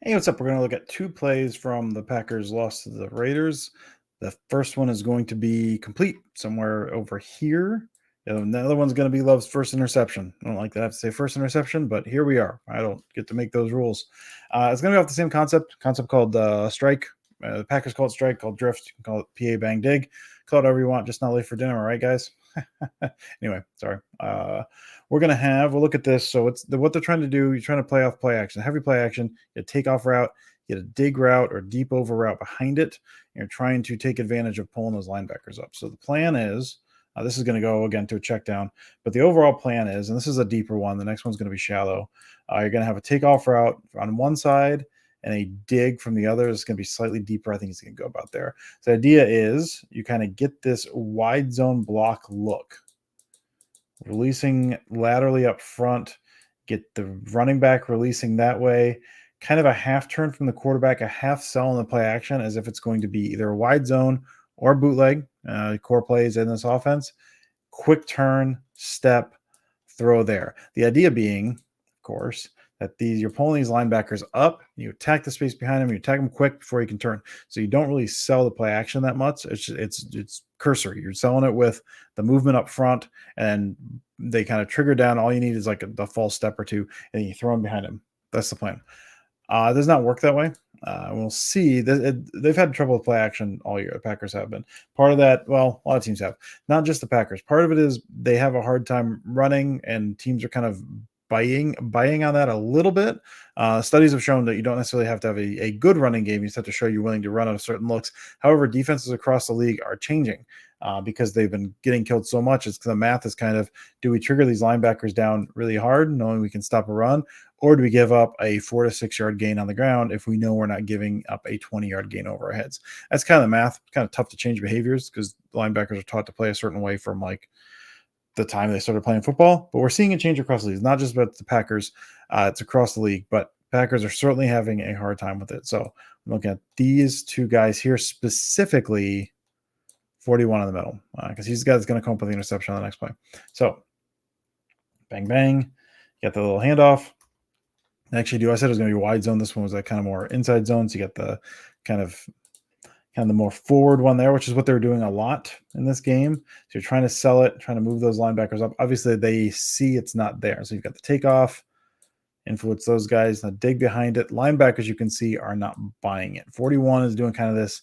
Hey, what's up? We're going to look at two plays from the Packers' loss to the Raiders. The first one is going to be complete somewhere over here. And the other one's going to be Love's first interception. I don't like that I have to say first interception, but here we are. I don't get to make those rules. It's going to be off the same concept called strike. The Packers call it strike, called drift. You can call it PA bang dig. Call it whatever you want, just not late for dinner. All right, guys? Anyway, sorry. We'll look at this. So what they're trying to do. You're trying to play off play action, heavy play action, get a takeoff route, get a dig route or deep over route behind it. And you're trying to take advantage of pulling those linebackers up. So the plan is, this is going to go again to a check down, but the overall plan is, and this is a deeper one. The next one's going to be shallow. You're going to have a takeoff route on one side and a dig from the other. Is going to be slightly deeper. I think it's going to go about there. So the idea is you kind of get this wide zone block look, releasing laterally up front, get the running back releasing that way, kind of a half turn from the quarterback, a half sell in the play action as if it's going to be either a wide zone or bootleg, core plays in this offense. Quick turn, step, throw there. The idea being, of course, that you're pulling these linebackers up, you attack the space behind them, you attack them quick before you can turn. So you don't really sell the play action that much. It's cursory. You're selling it with the movement up front, and they kind of trigger down. All you need is like the false step or two, and you throw them behind them. That's the plan. It does not work that way. We'll see. They've had trouble with play action all year. The Packers have been. Part of that, well, a lot of teams have. Not just the Packers. Part of it is they have a hard time running, and teams are kind of biting on that a little bit. Studies have shown that you don't necessarily have to have a good running game. You just have to show you're willing to run out of certain looks. However, defenses across the league are changing because they've been getting killed so much. It's the math is kind of, do we trigger these linebackers down really hard, knowing we can stop a run, or do we give up a 4 to 6 yard gain on the ground if we know we're not giving up a 20-yard gain over our heads? That's kind of the math. It's kind of tough to change behaviors because linebackers are taught to play a certain way from like the time they started playing football, but we're seeing a change across the league. It's not just about the Packers, it's across the league, but Packers are certainly having a hard time with it. So I'm looking at these two guys here, specifically 41 in the middle, because he's the guy that's going to come up with the interception on the next play. So bang, bang, you got the little handoff. Actually, I said it was going to be wide zone. This one was that kind of more inside zone. So you got the kind of the more forward one there, which is what they're doing a lot in this game. So you're trying to sell it, trying to move those linebackers up. Obviously, they see it's not there. So you've got the takeoff, influence those guys, the dig behind it. Linebackers, you can see, are not buying it. 41 is doing kind of this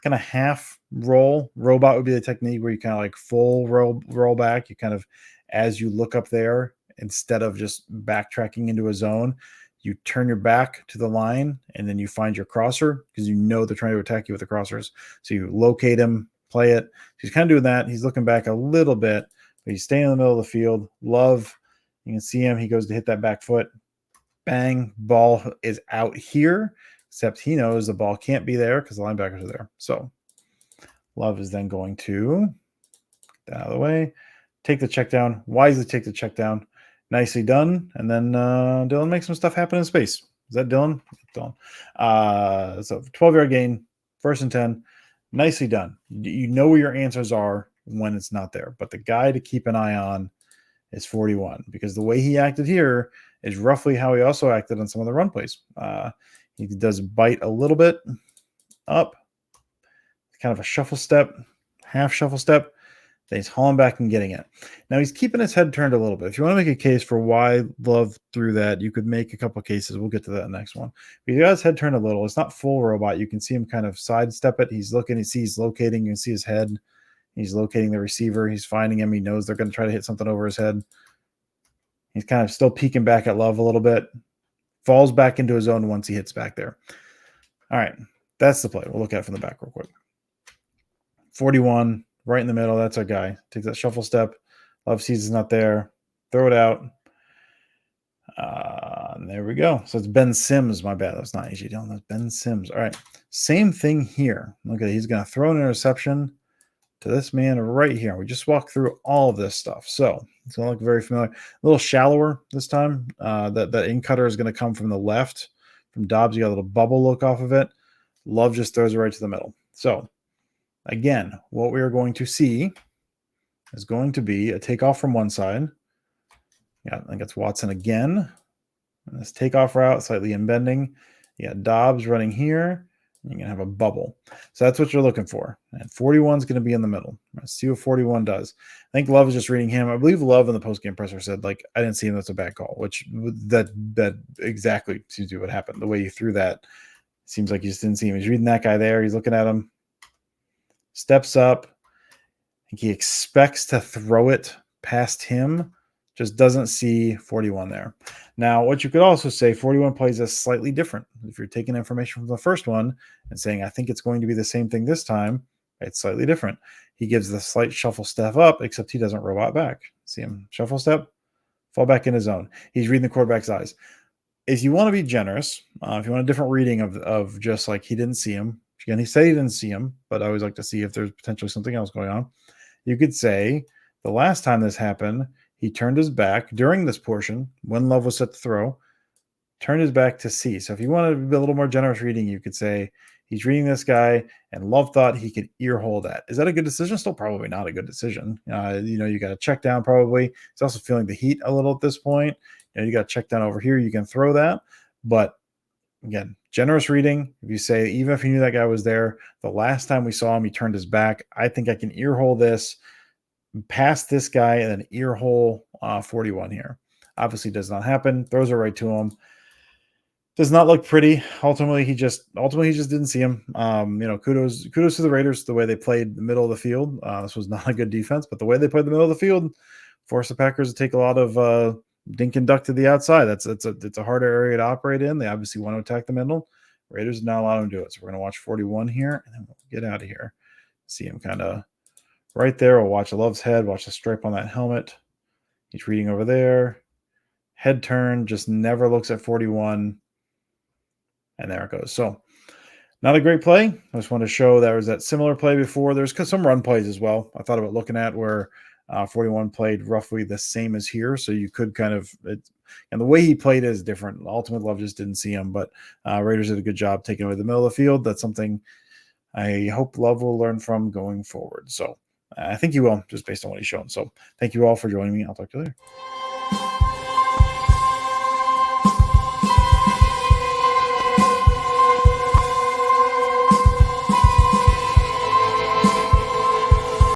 kind of half roll. Robot would be the technique where you kind of like full roll back. You kind of, as you look up there, instead of just backtracking into a zone, you turn your back to the line and then you find your crosser because you know they're trying to attack you with the crossers. So you locate him, play it. So he's kind of doing that. He's looking back a little bit, but he's staying in the middle of the field. Love, you can see him. He goes to hit that back foot. Bang, ball is out here, except he knows the ball can't be there because the linebackers are there. So Love is then going to get out of the way, take the check down, wisely take the check down. Nicely done. And then Dylan makes some stuff happen in space. Is that Dylan? Dylan. So 12-yard gain, 1st and 10. Nicely done. You know where your answers are when it's not there. But the guy to keep an eye on is 41 because the way he acted here is roughly how he also acted on some of the run plays. He does bite a little bit up, kind of a shuffle step, half shuffle step. Then he's hauling back and getting it. Now he's keeping his head turned a little bit. If you want to make a case for why Love threw that, you could make a couple of cases. We'll get to that next one. But he got his head turned a little. It's not full robot. You can see him kind of sidestep it. He's looking. He's locating. You can see his head. He's locating the receiver. He's finding him. He knows they're going to try to hit something over his head. He's kind of still peeking back at Love a little bit. Falls back into his zone once he hits back there. All right. That's the play. We'll look at it from the back real quick. 41. Right in the middle, that's our guy. Takes that shuffle step. Love sees it's not there. Throw it out. And there we go. So it's Ben Sims. My bad. That's not AJ Dillon. That's Ben Sims. All right. Same thing here. Look at it. He's going to throw an interception to this man right here. We just walked through all of this stuff. So it's going to look very familiar. A little shallower this time. That in cutter is going to come from the left. From Dobbs, you got a little bubble look off of it. Love just throws it right to the middle. So again, what we are going to see is going to be a takeoff from one side. Yeah, I think it's Watson again. And this takeoff route, slightly in bending. You got Dobbs running here. You're going to have a bubble. So that's what you're looking for. And 41 is going to be in the middle. Let's see what 41 does. I think Love is just reading him. I believe Love in the post-game presser said, like, I didn't see him. That's a bad call, which that exactly seems to be what happened. The way you threw that seems like you just didn't see him. He's reading that guy there. He's looking at him. Steps up. I think he expects to throw it past him. Just doesn't see 41 there. Now, what you could also say, 41 plays as slightly different. If you're taking information from the first one and saying, I think it's going to be the same thing this time, it's slightly different. He gives the slight shuffle step up, except he doesn't robot back. See him shuffle step, fall back in his zone. He's reading the quarterback's eyes. If you want to be generous, if you want a different reading of just like he didn't see him, again, he said he didn't see him, but I always like to see if there's potentially something else going on. You could say the last time this happened, he turned his back during this portion when Love was set to throw, turned his back to see. So if you wanted to be a little more generous reading, you could say he's reading this guy and Love thought he could ear hole that. Is that a good decision? Still probably not a good decision. You got to check down probably. He's also feeling the heat a little at this point. You got to check down over here. You can throw that. But again, generous reading. If you say, even if you knew that guy was there, the last time we saw him, he turned his back. I think I can ear hole this past this guy and then ear hole 41 here. Obviously does not happen. Throws it right to him. Does not look pretty. Ultimately, he just didn't see him. Kudos to the Raiders, the way they played the middle of the field. This was not a good defense, but the way they played the middle of the field forced the Packers to take a lot of dink and duck to the outside. It's a harder area to operate in. They obviously want to attack the middle. Raiders did not allow them to do it. So we're going to watch 41 here, and then we'll get out of here. See him kind of right there. We'll watch Love's head, watch the stripe on that helmet. He's reading over there. Head turn, just never looks at 41. And there it goes. So not a great play. I just want to show there was that similar play before. There's some run plays as well. I thought about looking at where 41 played roughly the same as here. So you could kind of, and the way he played is different. Ultimate Love just didn't see him, but Raiders did a good job taking away the middle of the field. That's something I hope Love will learn from going forward. So I think he will, just based on what he's shown. So thank you all for joining me. I'll talk to you later.